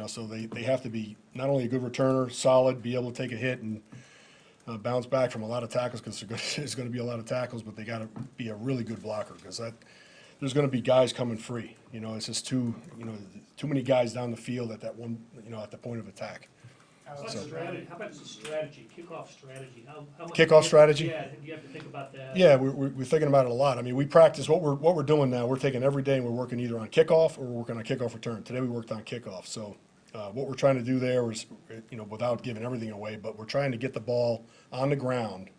So they have to be not only a good returner, solid, be able to take a hit and bounce back from a lot of tackles, because there's going to be a lot of tackles, but they got to be a really good blocker, because there's going to be guys coming free. It's just too many guys down the field at that one, at the point of attack. How about the strategy, kickoff strategy? How much Kickoff strategy? Yeah, do you have to think about that? Yeah, we're thinking about it a lot. I mean, we practice what we're doing now. We're taking every day and we're working either on kickoff or we're working on kickoff return. Today we worked on kickoff. So what we're trying to do there is, without giving everything away, but we're trying to get the ball on the ground,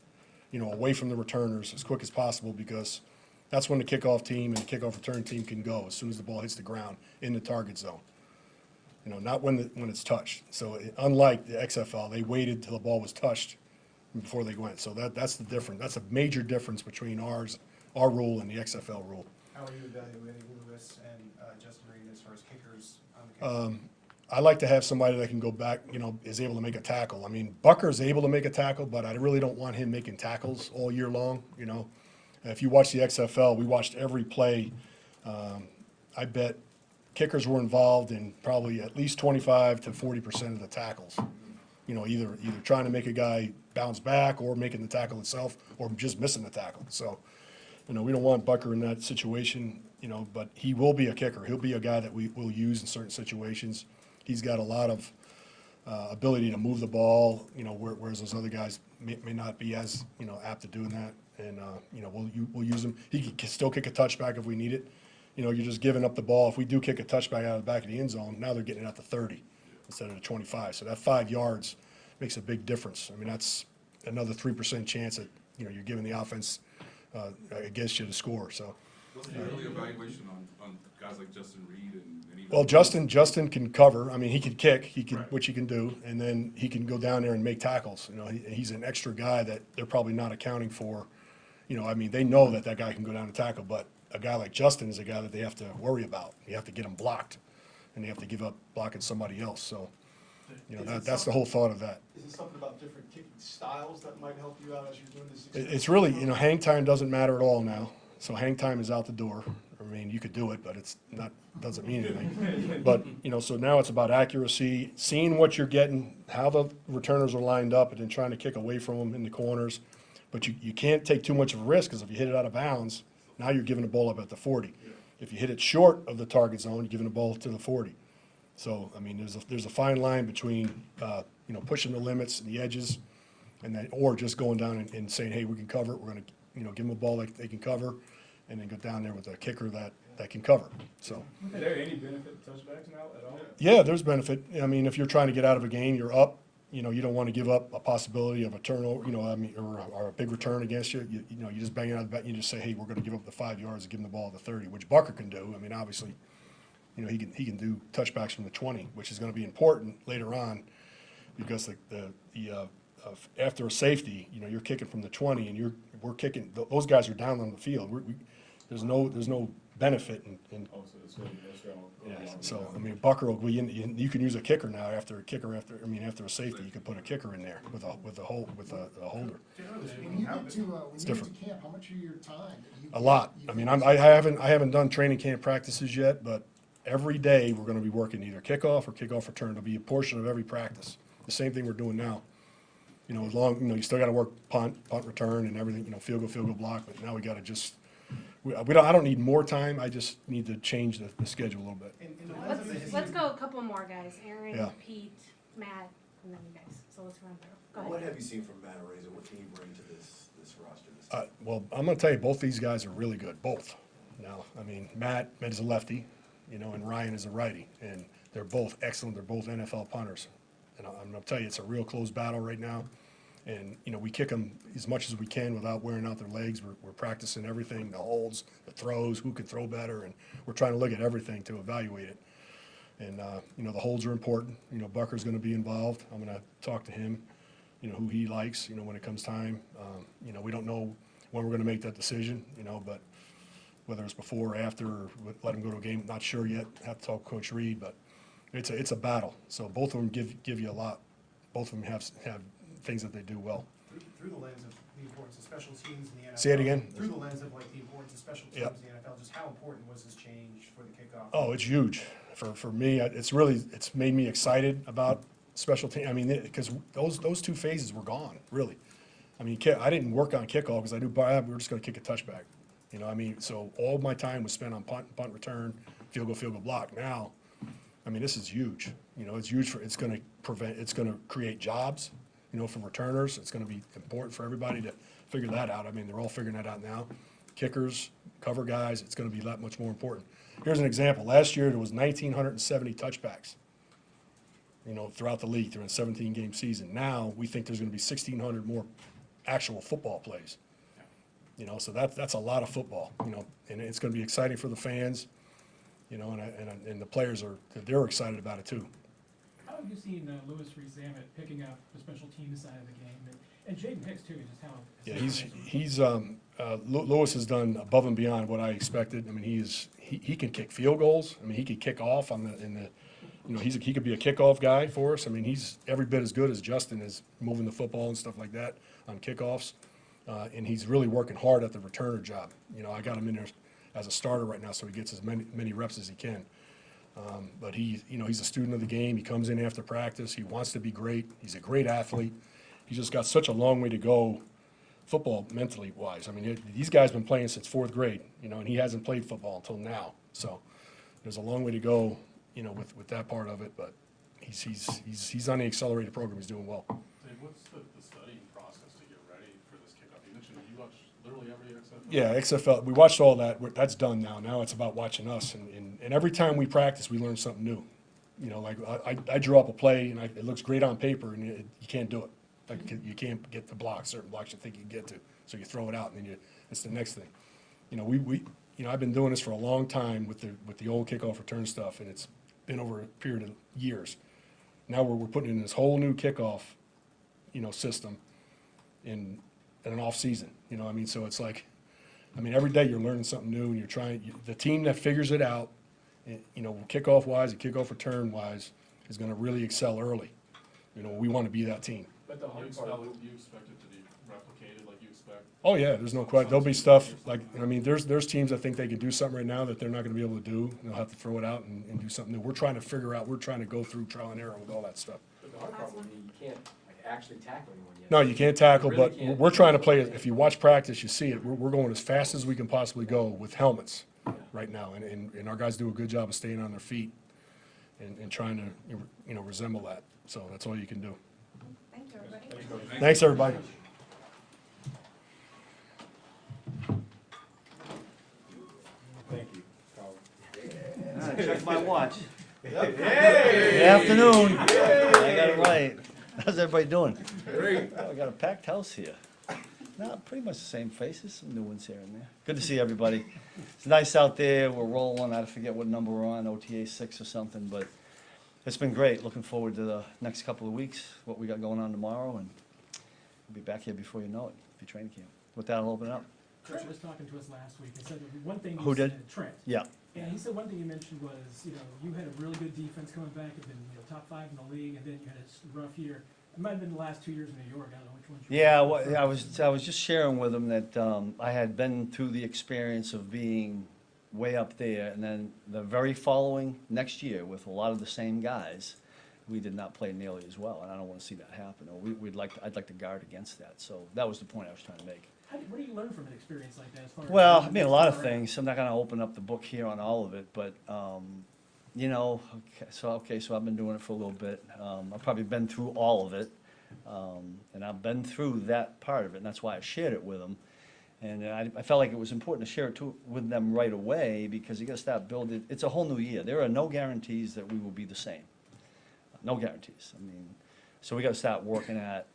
away from the returners as quick as possible, because that's when the kickoff team and the kickoff return team can go, as soon as the ball hits the ground in the target zone. Not when it's touched. So unlike the XFL, they waited till the ball was touched before they went. So that's the difference. That's a major difference between our rule and the XFL rule. How are you evaluating Lewis and Justin Reed as far as kickers on the kick? I like to have somebody that can go back, is able to make a tackle. I mean, Bucker's able to make a tackle, but I really don't want him making tackles all year long. If you watch the XFL, we watched every play. I bet kickers were involved in probably at least 25 to 40% of the tackles. Either trying to make a guy bounce back or making the tackle itself or just missing the tackle. So, we don't want Bucker in that situation, but he will be a kicker. He'll be a guy that we will use in certain situations. He's got a lot of ability to move the ball, whereas those other guys may not be as, apt at doing that. And, we'll use him. He can still kick a touchback if we need it. You're just giving up the ball. If we do kick a touchback out of the back of the end zone, now they're getting it out to 30 instead of the 25. So that 5 yards makes a big difference. I mean, that's another 3% chance that, you're giving the offense against you to score. So. Wasn't there early evaluation on guys like Justin Reed and even? Well, Justin can cover. I mean, he can kick, Right. which he can do, and then he can go down there and make tackles. He's an extra guy that they're probably not accounting for. I mean, they know that guy can go down and tackle, but a guy like Justin is a guy that they have to worry about. You have to get him blocked, and they have to give up blocking somebody else. So, that's the whole thought of that. Is it something about different kicking styles that might help you out as you're doing this? It's really, hang time doesn't matter at all now. So hang time is out the door. I mean, you could do it, but doesn't mean anything. But, so now it's about accuracy, seeing what you're getting, how the returners are lined up, and then trying to kick away from them in the corners. But you can't take too much of a risk, because if you hit it out of bounds, now you're giving the ball up at the 40. If you hit it short of the target zone, you're giving the ball to the 40. So, I mean, there's a fine line between, pushing the limits and the edges, and then, or just going down and saying, hey, we can cover it. We're going to, give them a ball that they can cover, and then go down there with a kicker that can cover. So. Is there any benefit to touchbacks now at all? Yeah, there's benefit. I mean, if you're trying to get out of a game, you're up. You don't want to give up a possibility of a turnover, or a big return against you. You just bang it out of the bat. You just say, hey, we're going to give up the 5 yards and give them the ball at the 30, which Bucker can do. I mean, obviously, he can do touchbacks from the 20, which is going to be important later on, because after a safety, you're kicking from the 20, and we're kicking. Those guys are down on the field. There's no benefit in. Oh, so it's going to be Yeah, so I mean, Bucker you can use a kicker now after a safety, you can put a kicker in there with a holder. When you get to camp, how much of your time? A lot. I mean, I haven't done training camp practices yet, but every day we're going to be working either kickoff or kickoff return. It'll be a portion of every practice. The same thing we're doing now. You still got to work punt return and everything. Field goal block. But now we got to just. I don't need more time. I just need to change the schedule a little bit. Let's go a couple more guys. Aaron, Yeah. Pete, Matt, and then you guys. So let's run through. Go ahead. What have you seen from Matt Araiza? What can you bring to this roster? Well, I'm going to tell you, both these guys are really good. Both. Now, I mean, Matt is a lefty, and Ryan is a righty, and they're both excellent. They're both NFL punters, and I'm going to tell you, it's a real close battle right now. And, we kick them as much as we can without wearing out their legs. We're practicing everything, the holds, the throws, who can throw better, and we're trying to look at everything to evaluate it. And, the holds are important. Bucker's going to be involved. I'm going to talk to him, who he likes, when it comes time. We don't know when we're going to make that decision, but whether it's before or after, or let him go to a game, not sure yet. Have to talk to Coach Reed, but it's a battle. So both of them give you a lot. Both of them have things that they do well. Through the lens of the importance of special teams in the NFL. Say it again? Through the lens of like the importance of special teams Yep. in the NFL, just how important was this change for the kickoff? Oh, it's huge. For me, it's made me excited about special team. I mean, because those two phases were gone, really. I mean, I didn't work on kickoff because I knew we were just gonna kick a touchback. You know, I mean, so all my time was spent on punt return, field goal block. Now, I mean, this is huge. You know, it's huge it's gonna create jobs, you know, for returners. It's gonna be important for everybody to figure that out. I mean, they're all figuring that out now. Kickers, cover guys, it's gonna be that much more important. Here's an example. Last year, there was 1,970 touchbacks, you know, throughout the league, through a 17-game season. Now, we think there's gonna be 1,600 more actual football plays. You know, so that's a lot of football, you know, and it's gonna be exciting for the fans, you know, and the players they're excited about it too. How have you seen Lewis Rezamet picking up the special teams side of the game, and Jaden Hicks too, just how? Yeah, Lewis has done above and beyond what I expected. I mean, he can kick field goals. I mean, he could kick off you know, he could be a kickoff guy for us. I mean, he's every bit as good as Justin is moving the football and stuff like that on kickoffs. And he's really working hard at the returner job. You know, I got him in there as a starter right now, so he gets as many reps as he can. But you know, he's a student of the game. He comes in after practice. He wants to be great. He's a great athlete. He's just got such a long way to go, football mentally wise. I mean, these guys been playing since 4th grade, you know, and he hasn't played football until now. So there's a long way to go, you know, with that part of it. But he's on the accelerated program. He's doing well. Dave, what's the studying process to get ready for this kickoff? You mentioned you watch literally every XFL. Yeah, XFL, we watched all that. That's done now. Now it's about watching us. And every time we practice, we learn something new. You know, like I drew up a play, and it looks great on paper, and you can't do it. Like you can't get the blocks, certain blocks you think you can get to. So you throw it out, and then it's the next thing. You know, you know, I've been doing this for a long time with the old kickoff return stuff, and it's been over a period of years. Now we're putting in this whole new kickoff, you know, system in an off season. You know, I mean, so it's like, I mean, every day you're learning something new, and you're trying. The team that figures it out, you know, kickoff wise and kickoff return wise, is going to really excel early. You know, we want to be that team. But the You hard expect, part, you expect it to be replicated like you expect? Oh yeah, there's no question. There'll be stuff like, I mean, there's teams that think they can do something right now that they're not going to be able to do. They'll have to throw it out and do something new. We're trying to figure out. We're trying to go through trial and error with all that stuff. But the hard part would be you can't like, actually tackle anyone yet. No, you can't tackle, You but really can't. we're trying to play. If you watch practice, you see it. We're going as fast as we can possibly go with helmets right now, and our guys do a good job of staying on their feet and trying to, you know, resemble that. So that's all you can do. Thank you, everybody. Thanks, everybody. thank you, Carl. Check my watch. Good afternoon. I got it right. How's everybody doing? Great. Oh, I got a packed house here. No, pretty much the same faces, some new ones here and there. Good to see everybody. It's nice out there, we're rolling, I forget what number we're on, OTA 6 or something, but it's been great. Looking forward to the next couple of weeks, what we got going on tomorrow, and we'll be back here before you know it, be training camp. With that, I'll open it up. Trent was talking to us last week and said that one thing. Who you did? said, Trent. Yeah. And he said one thing you mentioned was, you know, you had a really good defense coming back, had been, you know, top 5 in the league, and then you had a rough year. It might have been the last 2 years in New York. I don't know which one. Yeah, well, I was just sharing with him that I had been through the experience of being way up there, and then the very following next year with a lot of the same guys, we did not play nearly as well, and I don't want to see that happen. Or I'd like to guard against that. So that was the point I was trying to make. What do you learn from an experience like that? As far as Well, I mean, a lot of things. I'm not going to open up the book here on all of it, but you know, so I've been doing it for a little bit. I've probably been through all of it, and I've been through that part of it, and that's why I shared it with them. And I felt like it was important to share it with them right away, because you got to start building. It's a whole new year. There are no guarantees that we will be the same. No guarantees. I mean, so we got to start working at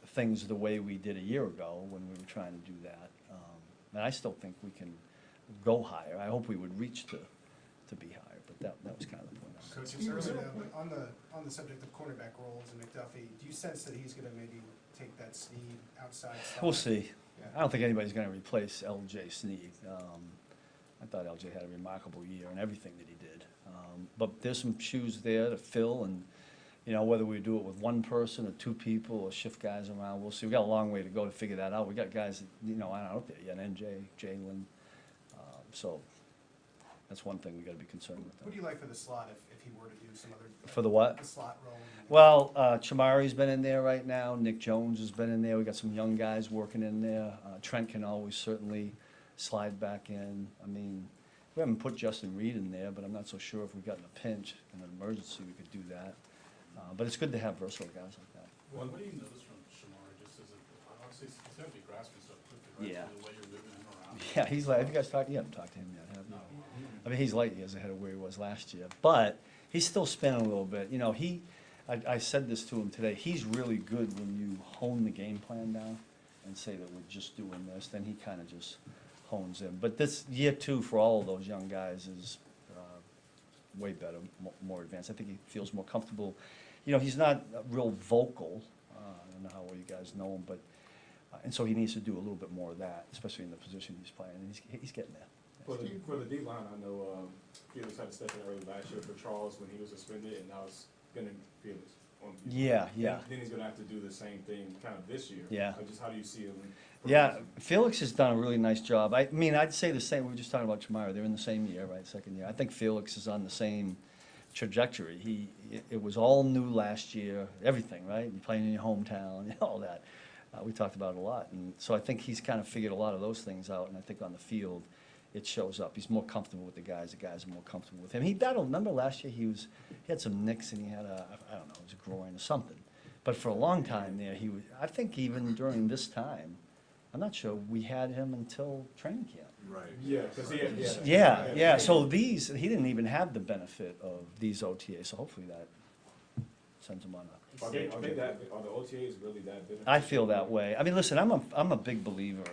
things the way we did a year ago when we were trying to do that. And I still think we can go higher. I hope we would reach to be higher, but that was kind of the point. Coach, it's early now, but on the subject of cornerback roles and McDuffie, do you sense that he's gonna maybe take that Snead outside spot? We'll see. Yeah. I don't think anybody's going to replace L.J. Snead. I thought L.J. had a remarkable year in everything that he did. But there's some shoes there to fill, and You know, whether we do it with one person or two people or shift guys around, we'll see. We got a long way to go to figure that out. We got guys that, you know, aren't out there yet, NJ, Jalen. So that's one thing we gotta be concerned with. What do you like for the slot if he were to do some other? For the what? The slot role. Well, Chamari's been in there right now. Nick Jones has been in there. We got some young guys working in there. Trent can always certainly slide back in. I mean, we haven't put Justin Reed in there, but I'm not so sure if we got in a pinch, in an emergency, we could do that. But it's good to have versatile guys like that. What do you notice from Shamari, just as a, obviously, he's gotta be grasping stuff quickly, right? Yeah. So the way you're moving him around. Yeah, he's like, have you guys talked, you haven't talked to him yet, have you? I mean, he's light years ahead of where he was last year, but he's still spinning a little bit. You know, I said this to him today, he's really good when you hone the game plan down and say that we're just doing this, then he kind of just hones in. But this year two for all of those young guys is way better, more advanced. I think he feels more comfortable. You know, he's not real vocal, I don't know how well you guys know him, but, and so he needs to do a little bit more of that, especially in the position he's playing, and he's getting there. For the D line, I know Felix had to step in early last year for Charles when he was suspended, and now it's gonna be Felix on. Yeah, yeah. Then he's gonna have to do the same thing kind of this year. Yeah. Just how do you see him? Yeah, Felix has done a really nice job. I mean, I'd say the same, we were just talking about Chamara, they're in the same year, right, second year. I think Felix is on the same trajectory. It was all new last year, everything, right? You're playing in your hometown, all that. We talked about it a lot, and so I think he's kind of figured a lot of those things out, and I think on the field, it shows up. He's more comfortable with the guys are more comfortable with him. Remember last year, he had some nicks and he had I don't know, it was a groin or something. But for a long time there, I think even during this time, I'm not sure we had him until training camp. Right. Yeah, because he had. Yeah, so he didn't even have the benefit of these OTAs, so hopefully that sends him on a. Are the OTAs really that beneficial? I feel that way. I mean, listen, I'm a big believer,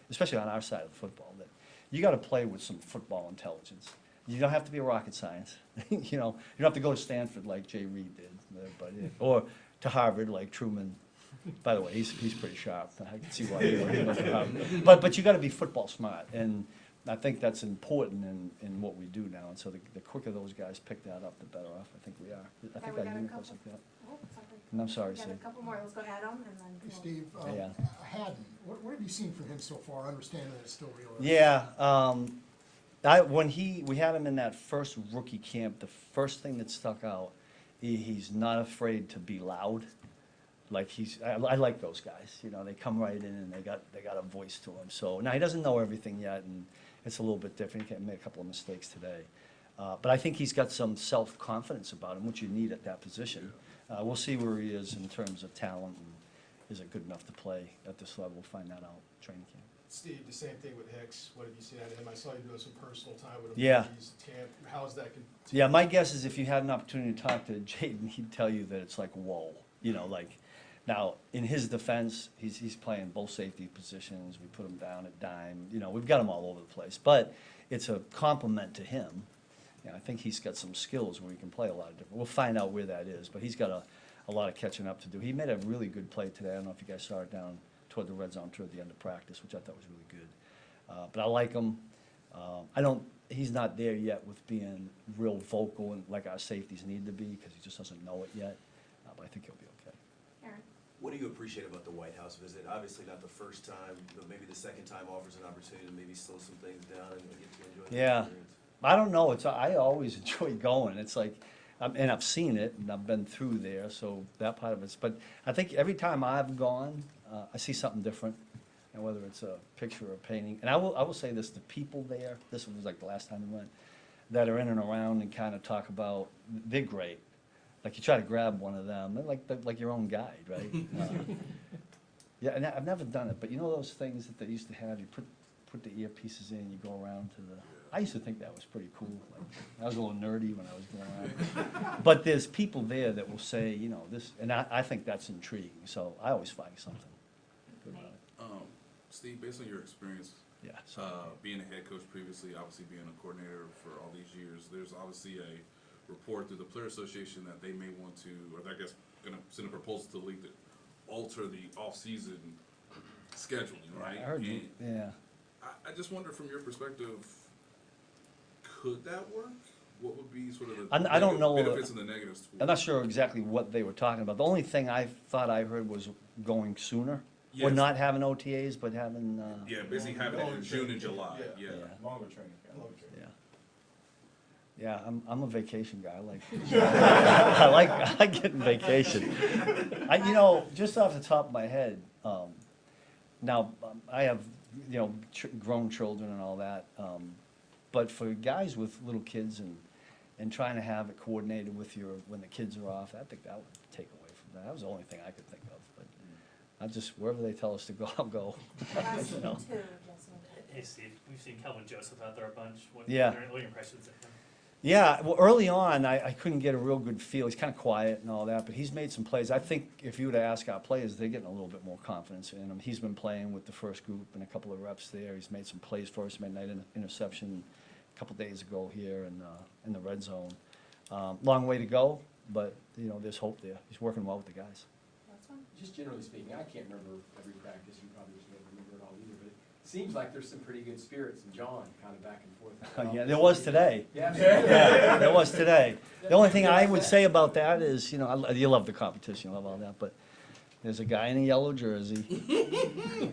especially on our side of football, that you gotta play with some football intelligence. You don't have to be a rocket science, you know, you don't have to go to Stanford like Jay Reed did, or to Harvard like Truman. By the way, he's pretty sharp. I can see why he went to Harvard. But you gotta be football smart, and I think that's important in what we do now. And so the quicker those guys pick that up, the better off I think we are. I think we our got a unit couple. goes like that. Oh, sorry. And I'm sorry, We got Steve. a couple more, let's go add them, and then. Hey, Steve, Yeah. Haddon, what have you seen from him so far, understanding that it's still real? Yeah, we had him in that first rookie camp, the first thing that stuck out, he's not afraid to be loud. Like I like those guys, you know, they come right in and they got a voice to them. So now he doesn't know everything yet, and it's a little bit different. He made a couple of mistakes today, but I think he's got some self-confidence about him, which you need at that position. We'll see where he is in terms of talent, and is it good enough to play at this level? We'll find that out training camp. Steve, the same thing with Hicks. What have you seen out of him? I saw you doing some personal time with him. Yeah. He's camp. How's that? Yeah, my guess is if you had an opportunity to talk to Jaden, he'd tell you that it's like, whoa, you know, like, now, in his defense, he's playing both safety positions, we put him down at dime, you know, we've got him all over the place, but it's a compliment to him. And I think he's got some skills where he can play a lot of different, we'll find out where that is, but he's got a lot of catching up to do. He made a really good play today, I don't know if you guys saw it down toward the red zone toward the end of practice, which I thought was really good. But I like him. He's not there yet with being real vocal and like our safeties need to be, because he just doesn't know it yet, but I think he'll be okay. Aaron? What do you appreciate about the White House visit? Obviously not the first time, but maybe the second time offers an opportunity to maybe slow some things down and get to enjoy the Yeah. experience. I don't know, I always enjoy going, it's like, and I've seen it, and I've been through there, so that part of it's, but I think every time I've gone, I see something different, and whether it's a picture or a painting, and I will say this, the people there, this was like the last time we went, that are in and around and kind of talk about, they're great. Like you try to grab one of them, they're like your own guide, right? Yeah, and I've never done it, but you know those things that they used to have, you put the earpieces in, you go around to the, I used to think that was pretty cool. Like, I was a little nerdy when I was going around. But there's people there that will say, you know, this, and I think that's intriguing, so I always find something good about it. Steve, based on your experience, Yeah. being a head coach previously, obviously being a coordinator for all these years, there's obviously a report through the Player Association that they may want to, or I guess, going to send a proposal to the league to alter the off-season scheduling, right? I heard you, And yeah. I just wonder, from your perspective, could that work? what would be sort of the I don't know. benefits and the negatives? I'm not sure exactly what they were talking about. The only thing I thought I heard was going sooner, or Yes. not having OTAs, but having, Yeah, basically having it in June and July, yeah. Longer training camp. yeah. Yeah, I'm a vacation guy. I like, I like getting vacation. You know, just off the top of my head, now, I have, you know, grown children and all that, but for guys with little kids and trying to have it coordinated with when the kids are off, I think that would take away from that. That was the only thing I could think of, but I just, wherever they tell us to go, I'll go. You know? Hey Steve, we've seen Kelvin Joseph out there a bunch. What Yeah. what are your impressions of him? Yeah, well, early on, I couldn't get a real good feel. He's kind of quiet and all that, but he's made some plays. I think if you were to ask our players, they're getting a little bit more confidence in him. He's been playing with the first group and a couple of reps there. He's made some plays for us, made an interception a couple days ago here in the red zone. Long way to go, but, you know, there's hope there. He's working well with the guys. Just generally speaking, I can't remember every practice, you probably just don't remember it all either, but it seems like there's some pretty good spirits in John, kind of back and forth. Yeah, there was today. Yeah. Yeah, there was today. The only thing I would say about that is, you know, you love the competition, you love all that, but there's a guy in a yellow jersey.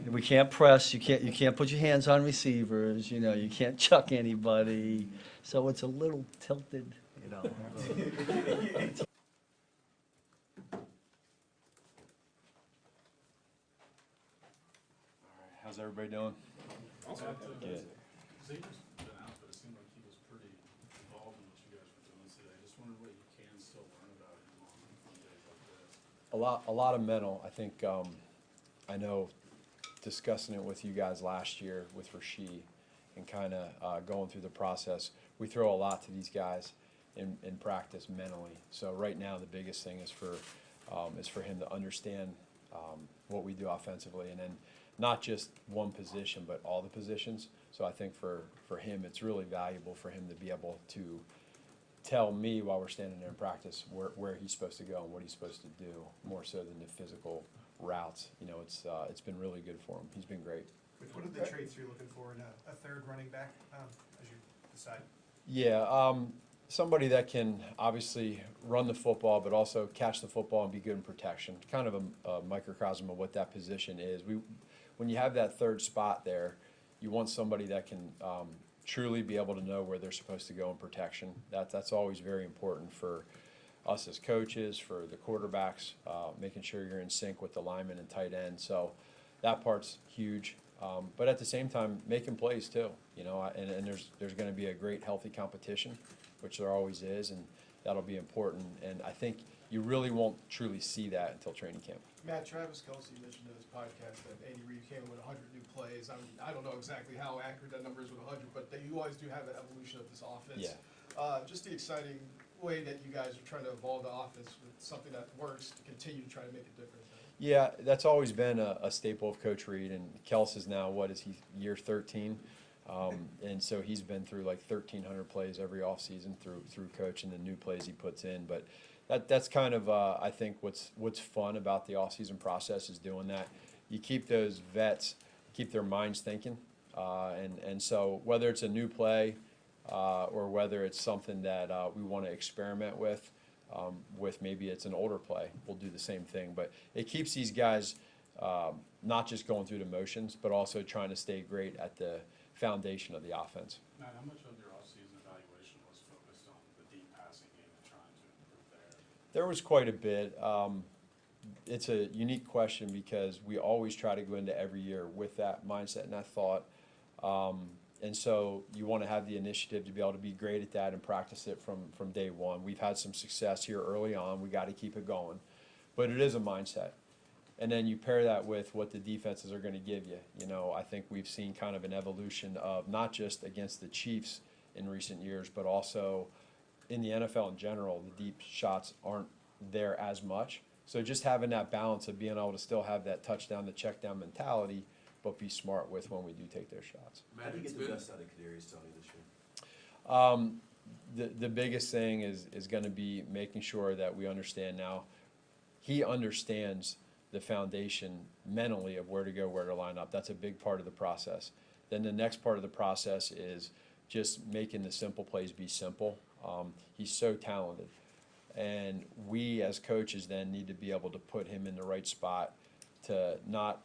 We can't press, you can't put your hands on receivers, you know, you can't chuck anybody, so it's a little tilted, you know. How's everybody doing? Also, Good. Xavier's been out, but it seemed like he was pretty involved in what you guys were doing today. I just wondered what you can still learn about him on days like this. A lot of mental. I think, I know discussing it with you guys last year with Rasheed and kind of going through the process, we throw a lot to these guys in practice mentally. So right now, the biggest thing is for him to understand what we do offensively, and then not just one position, but all the positions. So I think for him, it's really valuable for him to be able to tell me while we're standing there in practice where he's supposed to go and what he's supposed to do, more so than the physical routes. You know, it's been really good for him. He's been great. What are the traits you're looking for in a third running back, as you decide? Yeah, somebody that can obviously run the football, but also catch the football and be good in protection. Kind of a microcosm of what that position is. When you have that third spot there, you want somebody that can truly be able to know where they're supposed to go in protection. That's always very important for us as coaches, for the quarterbacks, making sure you're in sync with the linemen and tight end. So that part's huge. But at the same time, making plays too, you know, and there's going to be a great healthy competition, which there always is, and that'll be important. And I think you really won't truly see that until training camp. Matt, Travis Kelce mentioned in his podcast that Andy Reid came in with 100 new plays. I don't know exactly how accurate that number is with 100, but you always do have an evolution of this offense. Yeah. Just the exciting way that you guys are trying to evolve the offense with something that works to continue to try to make a difference. Yeah, that's always been a staple of Coach Reid, and Kels is now, what is he, year 13? And so he's been through like 1,300 plays every offseason through Coach and the new plays he puts in. But that's kind of, I think, what's fun about the offseason process is doing that. You keep those vets, keep their minds thinking. And so whether it's a new play or whether it's something that we want to experiment with maybe it's an older play, we'll do the same thing. But it keeps these guys not just going through the motions, but also trying to stay great at the foundation of the offense. Matt, how much of your offseason evaluation was focused on the deep passing game and trying to improve there? There was quite a bit. It's a unique question because we always try to go into every year with that mindset and that thought. And so you want to have the initiative to be able to be great at that and practice it from day one. We've had some success here early on. We got to keep it going. But it is a mindset. And then you pair that with what the defenses are going to give you. You know, I think we've seen kind of an evolution of not just against the Chiefs in recent years, but also in the NFL in general, the deep shots aren't there as much. So just having that balance of being able to still have that touchdown, the check down mentality, but be smart with when we do take those shots. How do you get the best out of Kadarius Toney this year? The biggest thing is going to be making sure that we understand now. He understands the foundation mentally of where to go, where to line up. That's a big part of the process. Then the next part of the process is just making the simple plays be simple He's so talented. And we as coaches then need to be able to put him in the right spot to not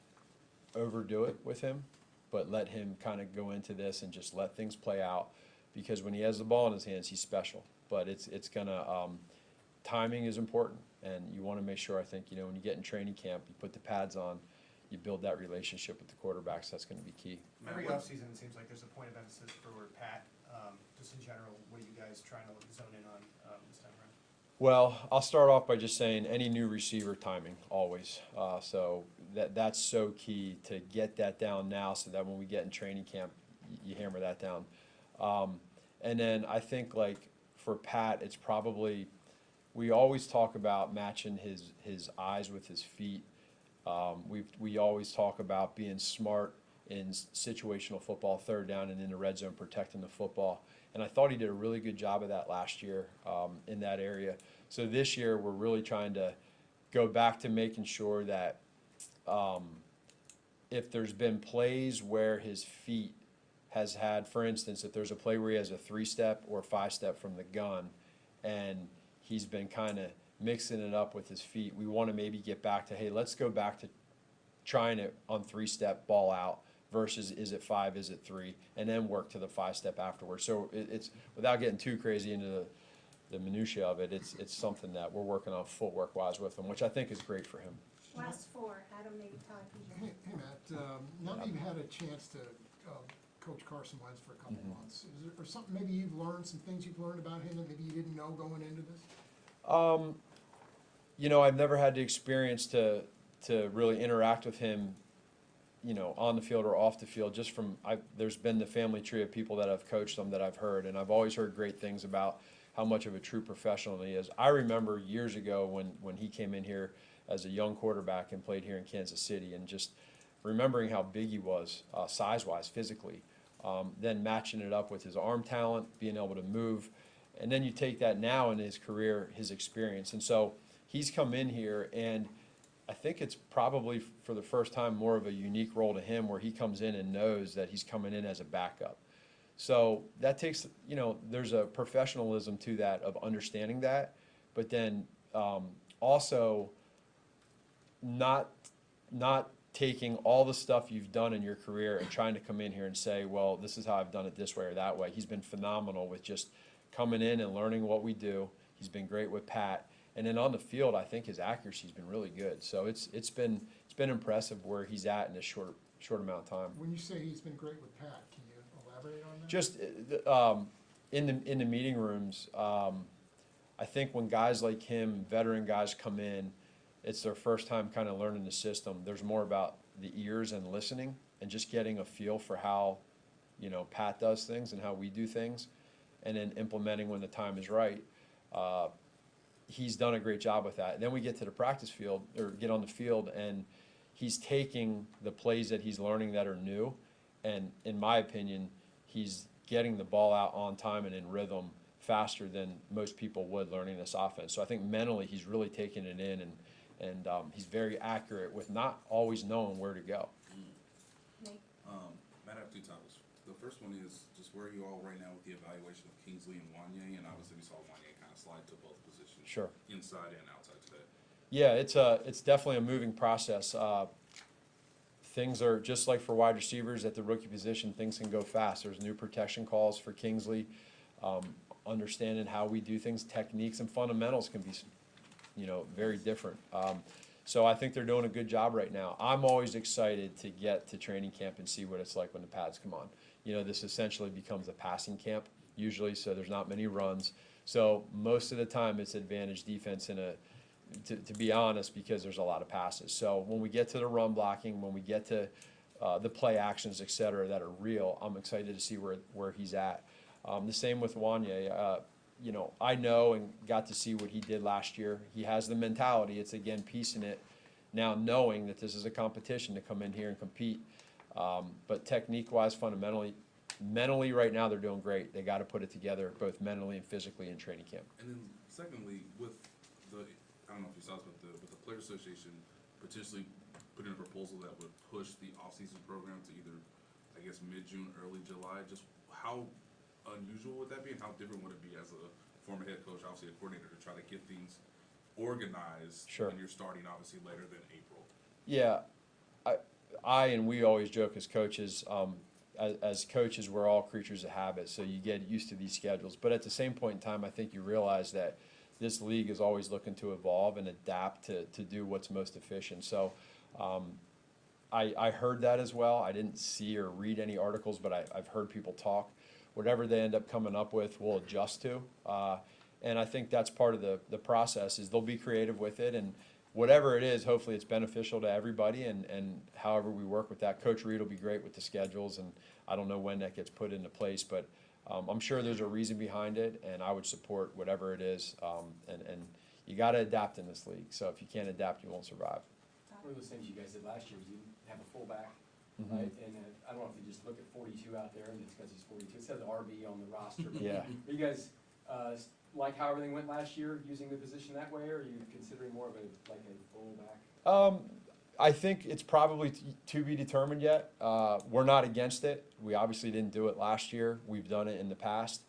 overdo it with him, but let him kind of go into this and just let things play out. Because when he has the ball in his hands, he's special. But it's gonna, timing is important. And you want to make sure, I think, you know, when you get in training camp, you put the pads on, you build that relationship with the quarterbacks. That's going to be key. Every offseason, it seems like there's a point of emphasis for Pat. Just in general, what are you guys trying to zone in on this time around? Well, I'll start off by just saying any new receiver timing, always. So that's so key to get that down now so that when we get in training camp, you hammer that down. And then I think, like, for Pat, it's probably, we always talk about matching his eyes with his feet. We always talk about being smart in situational football, third down and in the red zone, protecting the football. And I thought he did a really good job of that last year in that area. So this year, we're really trying to go back to making sure that if there's been plays where his feet has had, for instance, if there's a play where he has a 3-step or 5-step from the gun and he's been kind of mixing it up with his feet, we want to maybe get back to, hey, let's go back to trying it on 3-step ball out versus is it 5, is it 3, and then work to the 5-step afterwards. So it's, without getting too crazy into the minutia of it, it's something that we're working on footwork-wise with him, which I think is great for him. Last four, Adam, maybe Todd, PJ. Hey, Matt, now that you've had a chance to coach Carson Wentz for a couple months, is there or something maybe you've learned, some things you've learned about him that maybe you didn't know going into this? You know, I've never had the experience to really interact with him, you know, on the field or off the field. Just from, there's been the family tree of people that have coached him that I've heard, and I've always heard great things about how much of a true professional he is. I remember years ago when he came in here as a young quarterback and played here in Kansas City, and just remembering how big he was, size-wise, physically, then matching it up with his arm talent, being able to move, and then you take that now in his career, his experience. And so he's come in here, and I think it's probably for the first time more of a unique role to him where he comes in and knows that he's coming in as a backup. So that takes, you know, there's a professionalism to that of understanding that, but then also not taking all the stuff you've done in your career and trying to come in here and say, well, this is how I've done it this way or that way. He's been phenomenal with just coming in and learning what we do. He's been great with Pat. And then on the field, I think his accuracy's been really good. So it's been impressive where he's at in this short amount of time. When you say he's been great with Pat, can you elaborate on that? Just in the meeting rooms, I think when guys like him, veteran guys, come in, it's their first time kind of learning the system. There's more about the ears and listening and just getting a feel for how, you know, Pat does things and how we do things, and then implementing when the time is right. He's done a great job with that. And then we get to the practice field, or get on the field, and he's taking the plays that he's learning that are new, and in my opinion, he's getting the ball out on time and in rhythm faster than most people would learning this offense. So I think mentally he's really taking it in, and he's very accurate with not always knowing where to go. Matt, I have 2 topics. The first one is just where are you all right now with the evaluation of Kingsley and Wanye, and obviously we saw Wanye kind of slide to both positions, Sure. inside and outside today. Yeah, it's definitely a moving process. Things are, just like for wide receivers at the rookie position, things can go fast. There's new protection calls for Kingsley. Understanding how we do things, techniques and fundamentals can be, you know, very different. So I think they're doing a good job right now. I'm always excited to get to training camp and see what it's like when the pads come on. You know, this essentially becomes a passing camp usually, so there's not many runs. So most of the time it's advantage defense to be honest, because there's a lot of passes. So when we get to the run blocking, when we get to the play actions, et cetera, that are real, I'm excited to see where he's at. The same with Wanye. You know, I know and got to see what he did last year. He has the mentality. It's, again, piecing it now, knowing that this is a competition to come in here and compete. But technique-wise, mentally right now they're doing great. They got to put it together both mentally and physically in training camp. And then secondly, with the, I don't know if you saw this, but with the Player Association potentially putting a proposal that would push the off-season program to either, I guess, mid-June, early July, just how unusual would that be, and how different would it be as a former head coach, obviously a coordinator, to try to get things organized Sure. when you're starting obviously later than April? Yeah, I and we always joke as coaches, as coaches, we're all creatures of habit, so you get used to these schedules. But at the same point in time, I think you realize that this league is always looking to evolve and adapt to do what's most efficient. So I heard that as well. I didn't see or read any articles, but I've heard people talk. Whatever they end up coming up with, we'll adjust to. And I think that's part of the process, is they'll be creative with it, and whatever it is, hopefully it's beneficial to everybody, and however we work with that. Coach Reed will be great with the schedules, and I don't know when that gets put into place, but I'm sure there's a reason behind it, and I would support whatever it is. And you gotta adapt in this league, so if you can't adapt, you won't survive. One of those things you guys did last year was you have a fullback, Mhm. right? And I don't know if you just look at 42 out there, and it's because he's 42. It says RB on the roster. But Yeah. Are you guys like how everything went last year, using the position that way, or are you considering more of a fullback? I think it's probably to be determined yet. We're not against it. We obviously didn't do it last year. We've done it in the past.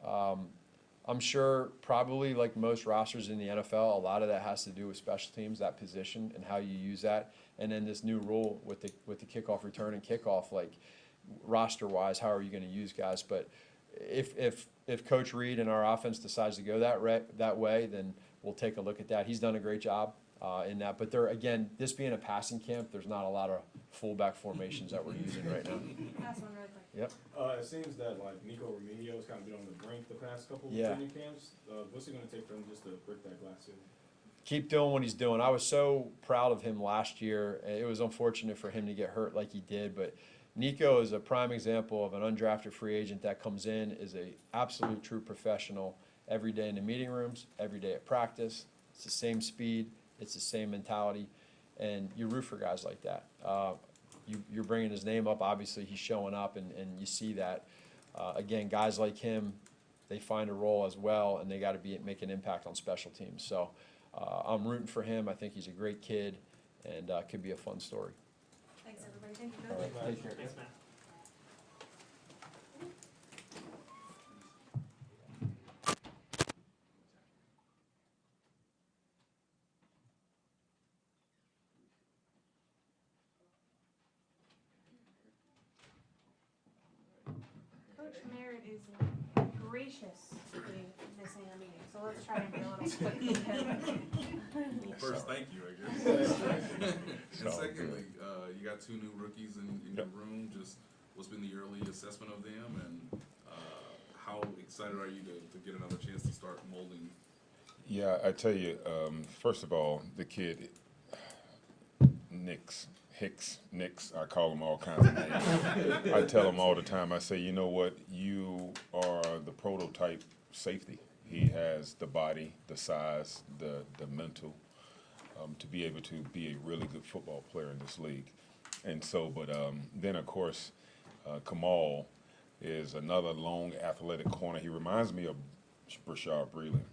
I'm sure probably like most rosters in the NFL, a lot of that has to do with special teams, that position, and how you use that. And then this new rule with the kickoff return and kickoff, like roster-wise, how are you going to use guys? But if Coach Reed and our offense decides to go that way, then we'll take a look at that. He's done a great job in that. But there, again, this being a passing camp, there's not a lot of fullback formations that we're using right now. That's one really quick. Yep. It seems that like Nico Remedio's kind of been on the brink the past couple of Yeah. training camps. What's it going to take for him just to break that glass ceiling? Keep doing what he's doing. I was so proud of him last year. It was unfortunate for him to get hurt like he did, but Nico is a prime example of an undrafted free agent that comes in, is a absolute true professional every day in the meeting rooms, every day at practice. It's the same speed, it's the same mentality, and you root for guys like that. You're bringing his name up. Obviously, he's showing up, and you see that. Again, guys like him, they find a role as well, and they got to make an impact on special teams. So I'm rooting for him. I think he's a great kid, and could be a fun story. Thanks, everybody. Thank you. All right, take care. Thanks, Matt. Coach Merritt is graciously missing a meeting, so let's try and be a little quick. Well, first, thank you, I guess. And secondly, you got two new rookies in your room. Just what's been the early assessment of them, and how excited are you to get another chance to start molding? Yeah, I tell you, first of all, the kid, Hicks, I call him all kinds of names. I tell him all the time, I say, you know what, you are the prototype safety. He has the body, the size, the mental, to be able to be a really good football player in this league. And so, but then of course, Kamal is another long athletic corner. He reminds me of Brashard Breeland,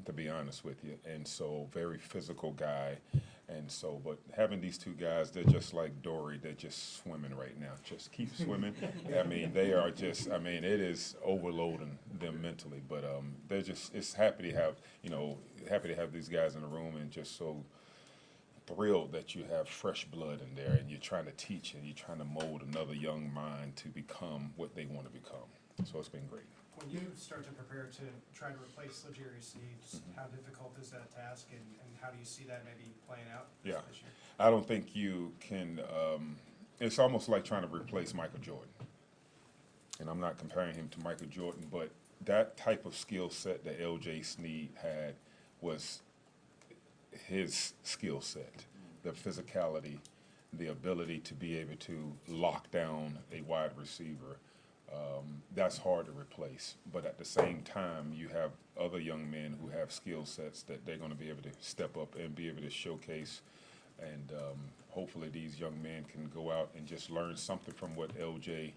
to be honest with you. And so, very physical guy. And so, but having these two guys, they're just like Dory. They're just swimming right now. Just keep swimming. I mean, they are just, I mean, it is overloading them mentally. But they're just, it's happy to have, happy to have these guys in the room, and just so thrilled that you have fresh blood in there, and you're trying to teach and you're trying to mold another young mind to become what they want to become. So it's been great. When you start to prepare to try to replace L'Jarius Sneed, how difficult is that task, and how do you see that maybe playing out this year? I don't think you can, it's almost like trying to replace Michael Jordan. And I'm not comparing him to Michael Jordan, but that type of skill set that L.J. Sneed had was his skill set, the physicality, the ability to be able to lock down a wide receiver. That's hard to replace, but at the same time, you have other young men who have skill sets that they're going to be able to step up and be able to showcase, and hopefully these young men can go out and just learn something from what LJ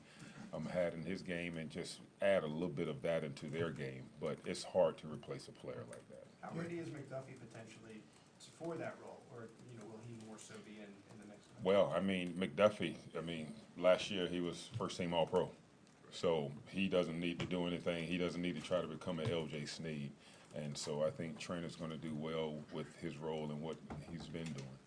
had in his game, and just add a little bit of that into their game. But it's hard to replace a player like that. How ready is McDuffie potentially for that role, or will he more so be in the next one? Well, I mean, McDuffie, last year he was first team All-Pro. So he doesn't need to do anything. He doesn't need to try to become an LJ Sneed. And so I think Trainer's going to do well with his role and what he's been doing.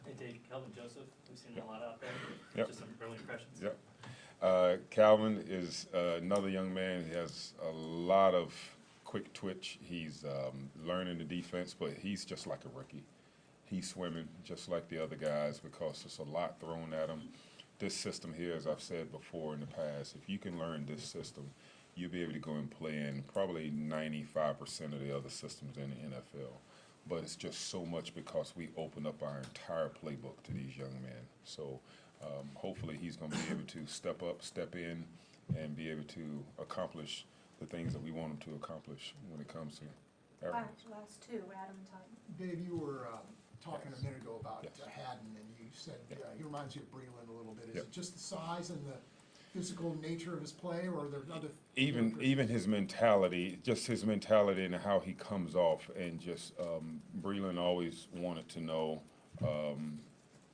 Hey Dave, Kelvin Joseph, we've seen him a lot out there. Yep. Just some early impressions. Yep. Calvin is another young man. He has a lot of quick twitch. He's learning the defense, but he's just like a rookie. He's swimming just like the other guys because there's a lot thrown at him. This system here, as I've said before in the past, if you can learn this system, you'll be able to go and play in probably 95% of the other systems in the NFL. But it's just so much because we open up our entire playbook to these young men. So hopefully he's going to be able to step up, step in, and be able to accomplish the things that we want him to accomplish when it comes to everything. Last two, Adam and Todd. Dave, you were talking Yes. a minute ago about Yes. Haddon, and you said he reminds you of Breland a little bit. Is Yep. it just the size and the physical nature of his play, or are there other? Even his mentality, just his mentality and how he comes off, and just Breland always wanted to know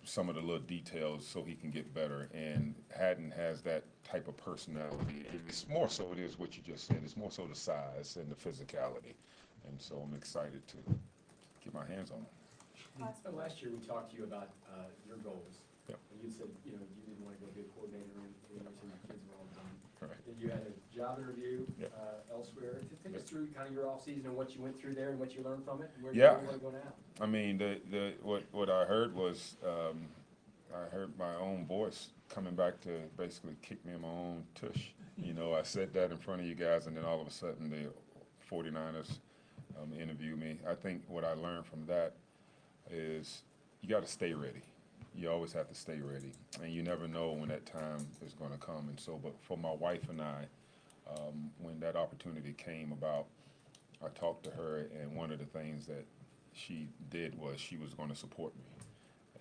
some of the little details so he can get better. And Haddon has that type of personality. It's more so it is what you just said. It's more so the size and the physicality. And so I'm excited to get my hands on him. Last year, we talked to you about your goals. Yep. And you said, you didn't want to go be a coordinator and until your kids were all done. Right. Then you had a job interview Yep. elsewhere. Take us through kind of your off-season and what you went through there and what you learned from it, and where Yeah. you want to go now. I mean, what I heard was I heard my own voice coming back to basically kick me in my own tush. I said that in front of you guys, and then all of a sudden the 49ers interviewed me. I think what I learned from that is you got to stay ready. You always have to stay ready, and you never know when that time is going to come. And so, but for my wife and I, when that opportunity came about, I talked to her, and one of the things that she did was she was going to support me.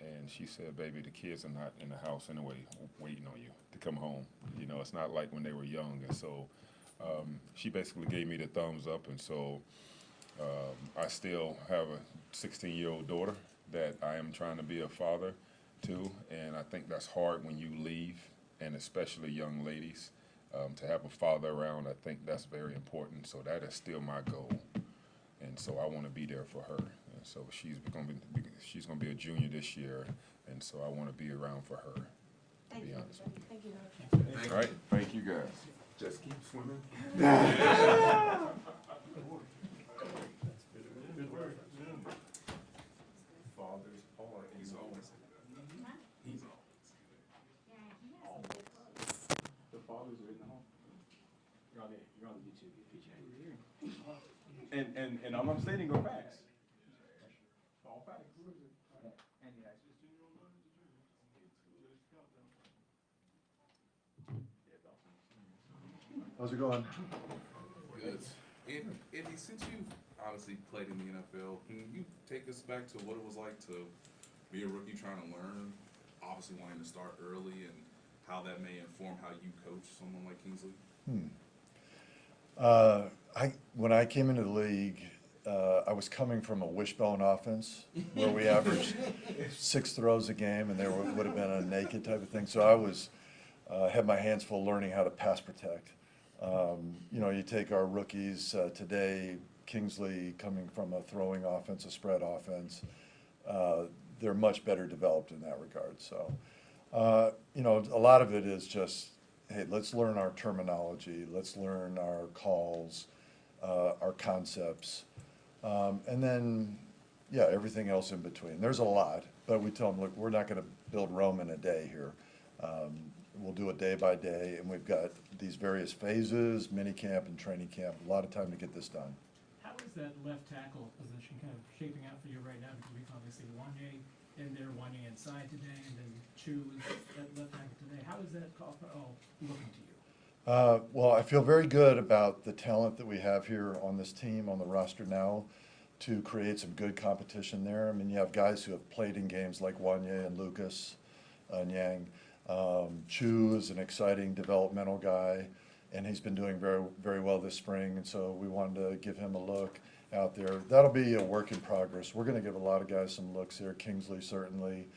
And she said, baby, the kids are not in the house anyway waiting on you to come home. It's not like when they were young. And so she basically gave me the thumbs up. And so I still have a 16-year-old daughter that I am trying to be a father to. And I think that's hard when you leave, and especially young ladies. To have a father around, I think that's very important. So that is still my goal. And so I want to be there for her. And so she's going to be a junior this year, and so I want to be around for her. Thank you, honest everybody. Thank you, Coach. All right, thank you guys. Just keep swimming. Fathers are, he's always. The fathers are in the home. You're on the YouTube feature. And all I'm saying are facts. All facts. How's it going? Good. Andy, since you've obviously played in the NFL, can you take us back to what it was like to be a rookie trying to learn, obviously wanting to start early, and how that may inform how you coach someone like Kingsley? When I came into the league, I was coming from a wishbone offense where we averaged 6 throws a game, and there would have been a naked type of thing. So I was had my hands full learning how to pass protect. You take our rookies today, Kingsley coming from a throwing offense, a spread offense. They're much better developed in that regard. So, a lot of it is just, hey, let's learn our terminology, let's learn our calls, our concepts, and then, yeah, everything else in between. There's a lot, but we tell them, look, we're not going to build Rome in a day here. We'll do it day by day, and we've got these various phases, mini camp and training camp, a lot of time to get this done. How is that left tackle position kind of shaping out for you right now? Because we've obviously Wanye in there, Wanye inside today, and then Chu is at left tackle today. How is that looking to you? Well, I feel very good about the talent that we have here on this team, on the roster now, to create some good competition there. I mean, you have guys who have played in games like Wanye and Lucas and Yang. Chu is an exciting developmental guy, and he's been doing very, very well this spring, and so we wanted to give him a look out there. That'll be a work in progress. We're going to give a lot of guys some looks here. Kingsley certainly,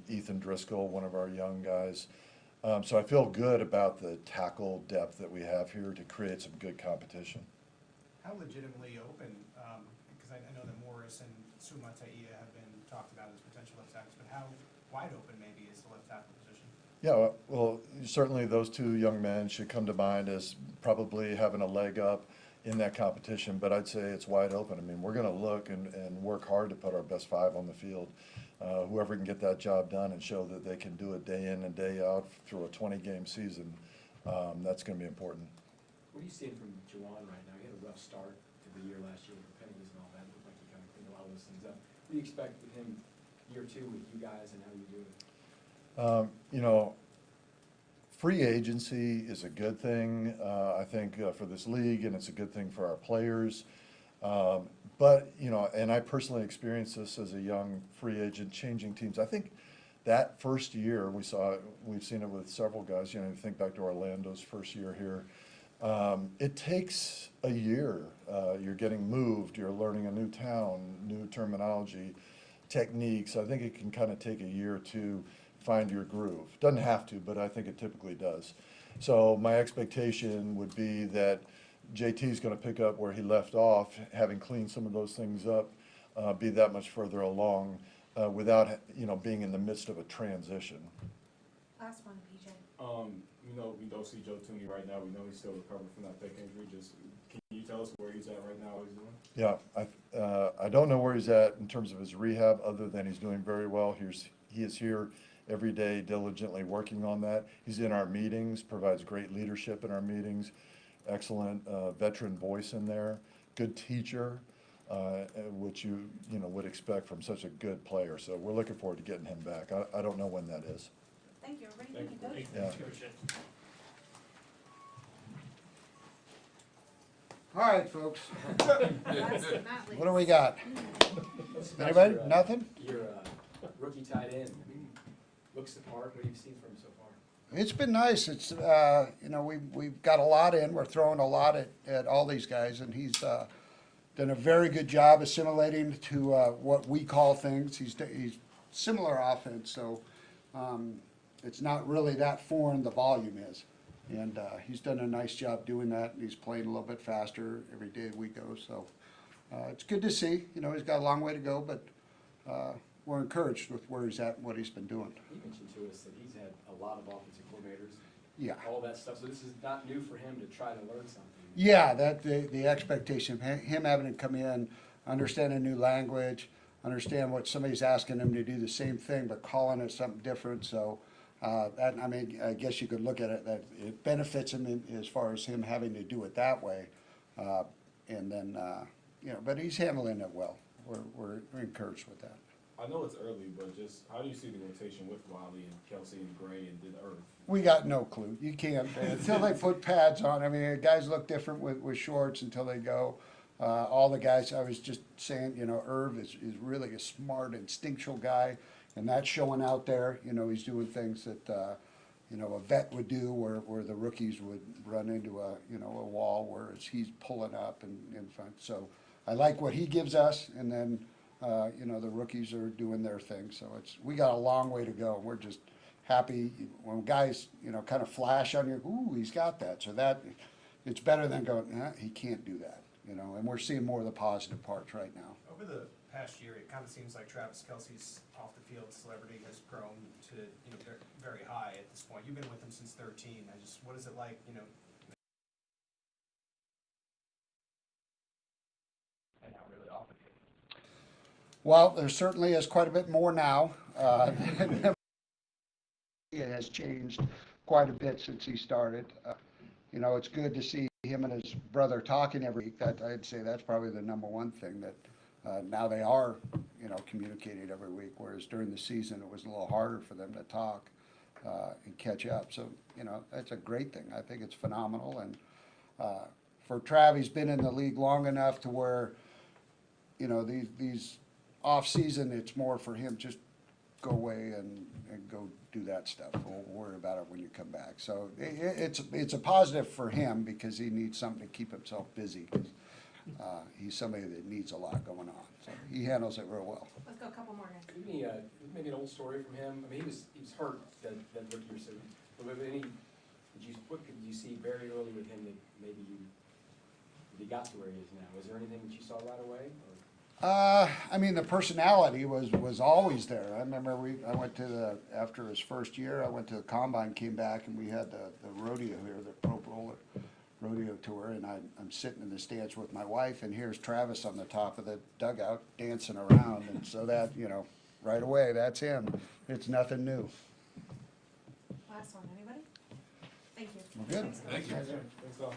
Ethan Driscoll, one of our young guys. So I feel good about the tackle depth that we have here to create some good competition. How legitimately open, because I know that Morris and Sumatai have been talked about as potential left tackles, but how wide open maybe is the left tackle position? Yeah, well, certainly those two young men should come to mind as probably having a leg up in that competition, but I'd say it's wide open. I mean, we're gonna look and work hard to put our best five on the field. Whoever can get that job done and show that they can do it day in and day out through a 20-game season, that's gonna be important. What are you seeing from Juwan right now? He had a rough start to the year last year with the penalties and all that. It looked like he kind of cleaned a lot of those things up. What do you expect with him year two with you guys, and how do you do it? You know, free agency is a good thing, I think, for this league, and it's a good thing for our players. But, you know, and I personally experienced this as a young free agent changing teams. I think that first year we've seen it with several guys, you know, you think back to Orlando's first year here. It takes a year. You're getting moved, you're learning a new town, new terminology, techniques. I think it can kind of take a year to find your groove. Doesn't have to, but I think it typically does. So my expectation would be that JT's going to pick up where he left off, having cleaned some of those things up, be that much further along without, you know, being in the midst of a transition. Last one, PJ. You know, we don't see Joe Tooney right now. We know he's still recovering from that thick injury. Just, can you tell us where he's at right now, what he's doing? Yeah, I don't know where he's at in terms of his rehab, other than he's doing very well. He is here every day diligently working on that. He's in our meetings, provides great leadership in our meetings, excellent veteran voice in there, good teacher, which you know would expect from such a good player. So we're looking forward to getting him back. I don't know when that is. Thank you, everybody. Thank you, Coach. Yeah. Coach. All right, folks. Last but not least. What do we got? What's about Anybody? your, Nothing? Your rookie tight end, I mean, looks the part. What have you seen from him so far? It's been nice. It's, you know, we've got a lot in. We're throwing a lot at all these guys, and he's done a very good job assimilating to what we call things. He's similar offense, so it's not really that foreign, the volume is. And he's done a nice job doing that, and he's playing a little bit faster every day we go. So it's good to see. You know, he's got a long way to go, but we're encouraged with where he's at and what he's been doing. You mentioned to us that he's had a lot of offensive coordinators. Yeah. All that stuff. So this is not new for him to try to learn something. Yeah, that the expectation, him having to come in, understand a new language, understand what somebody's asking him to do the same thing, but calling it something different. So that, I mean, I guess you could look at it that it benefits him as far as him having to do it that way. And then, you know, but he's handling it well. We're encouraged with that. I know it's early, but just how do you see the rotation with Wiley and Kelsey and Gray and then Irv? We got no clue. You can't, until they put pads on. I mean, guys look different with shorts until they go. All the guys, I was just saying, you know, Irv is really a smart, instinctual guy, and that's showing out there. You know, he's doing things that, you know, a vet would do where the rookies would run into a wall, whereas he's pulling up and in front. So I like what he gives us, and then, you know, the rookies are doing their thing. So we got a long way to go. We're just happy when guys, you know, kind of flash on you, ooh, he's got that. So that, it's better than going, he can't do that, you know, and we're seeing more of the positive parts right now. Over the past year, it kind of seems like Travis Kelce's off-the-field celebrity has grown to, you know, very high at this point. You've been with him since 13. What is it like, you know? And not really off-the-field. Well, there certainly is quite a bit more now. It has changed quite a bit since he started. You know, it's good to see him and his brother talking every week. That, I'd say that's probably the number one thing, that now they are, you know, communicating every week, whereas during the season it was a little harder for them to talk and catch up. So, you know, that's a great thing. I think it's phenomenal. And for Trav, he's been in the league long enough to where, you know, these off-season, it's more for him just go away and go do that stuff. We'll worry about it when you come back. So it's a positive for him because he needs something to keep himself busy. He's somebody that needs a lot going on. So he handles it real well. Let's go a couple more guys. Give me maybe an old story from him. I mean, he was hurt that rookie year, so Was there any, what could you see very early with him that maybe if he got to where he is now, was there anything that you saw right away? I mean, the personality was always there. I remember I went to after his first year, I went to the combine, came back, and we had the rodeo here, the pro roller rodeo tour, and I'm sitting in the stands with my wife, and here's Travis on the top of the dugout dancing around, and so that, you know, right away, that's him. It's nothing new. Last one, anybody? Thank you. Well, good. Thank you. Thanks all.